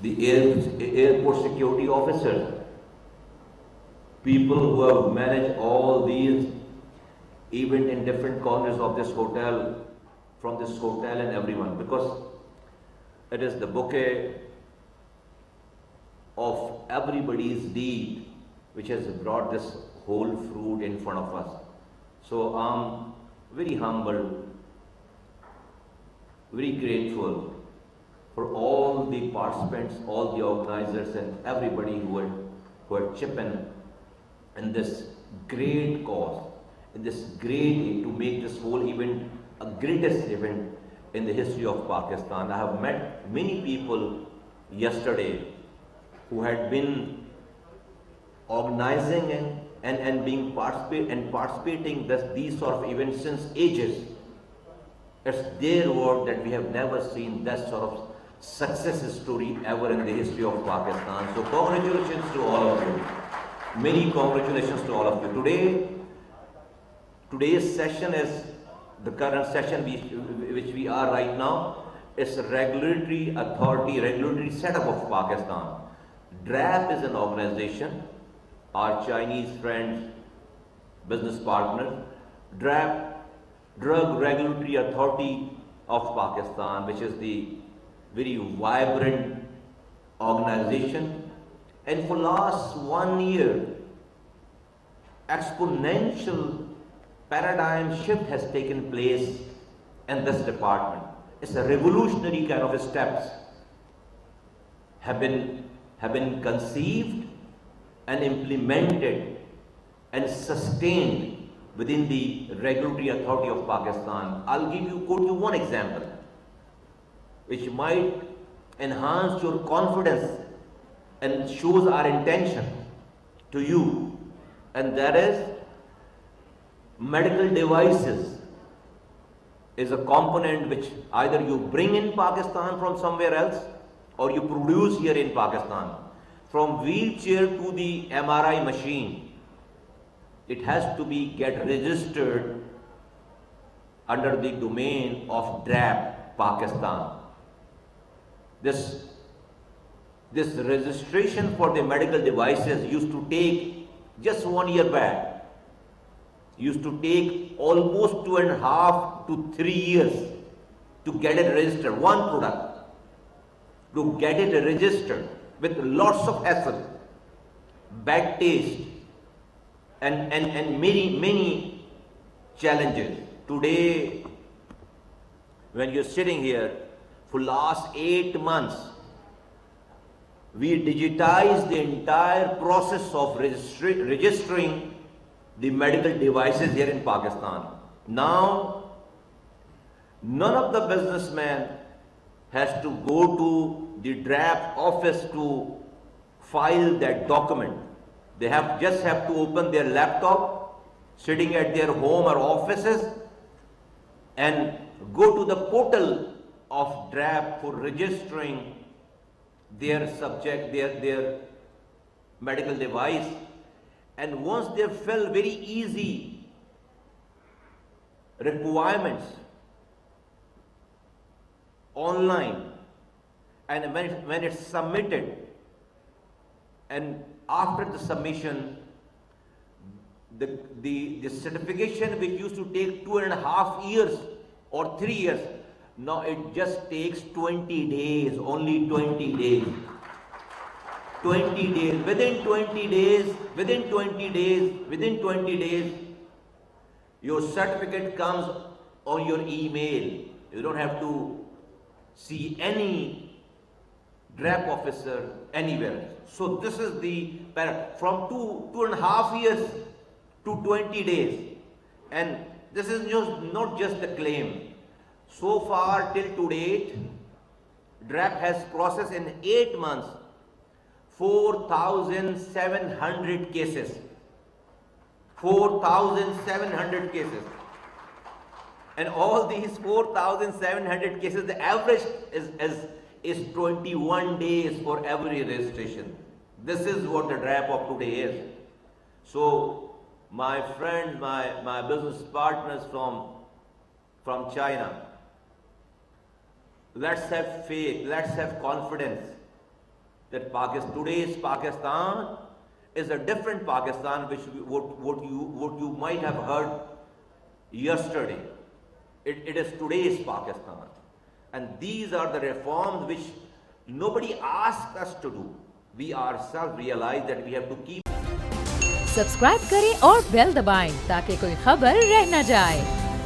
the airport security officers, people who have managed all these even in different corners of this hotel, from this hotel and everyone, because it is the bouquet of everybody's deed which has brought this whole fruit in front of us. So I'm very humble, very grateful for all the participants, all the organizers and everybody who are chipping in this great cause, in this great aid to make this whole event a greatest event in the history of Pakistan. I have met many people yesterday who had been organizing and being participating these sort of events since ages. It's their word that we have never seen that sort of success story ever in the history of Pakistan. So congratulations to all of you. Many congratulations to all of you. Today's session is the current session which we are right now. It's a regulatory setup of Pakistan. DRAP is an organization, our Chinese friends, business partners. DRAP, Drug Regulatory Authority of Pakistan, which is the very vibrant organization. And for last 1 year, exponential paradigm shift has taken place in this department. It's a revolutionary kind of steps have been conceived and implemented and sustained within the Regulatory Authority of Pakistan. I'll quote you one example which might enhance your confidence and shows our intention to you, and that is medical devices is a component which either you bring in Pakistan from somewhere else or you produce here in Pakistan. From wheelchair to the MRI machine, it has to get registered under the domain of DRAP Pakistan. This registration for the medical devices used to take, just 1 year back, used to take almost 2.5 to 3 years to get it registered, one product, to get it registered with lots of hassle, bad taste, and many challenges. Today, when you're sitting here, for last 8 months, we digitized the entire process of registering the medical devices here in Pakistan. Now, none of the businessmen has to go to the DRAP office to file that document. They just have to open their laptop, sitting at their home or offices, and go to the portal of DRAP for registering their medical device. And once they fill very easy requirements online, and when it's submitted, and after the submission, the certification which used to take 2.5 years or 3 years, now it just takes 20 days, only 20 days. 20 days, within 20 days, your certificate comes on your email. You don't have to see any DRAP officer anywhere. So this is the from 2.5 years to 20 days. And this is not just a claim. So far till to date, DRAP has processed in 8 months 4,700 cases. 4,700 cases. And all these 4,700 cases, the average is 21 days for every registration. This is what the DRAP of today is. So my friends, my business partners from China, let's have faith, let's have confidence that today's Pakistan is a different Pakistan, which what you might have heard yesterday. It is today's Pakistan, and these are the reforms which nobody asked us to do. We ourselves realize that we have to keep. Subscribe करें और bell दबाएं ताकि कोई खबर रह न जाए।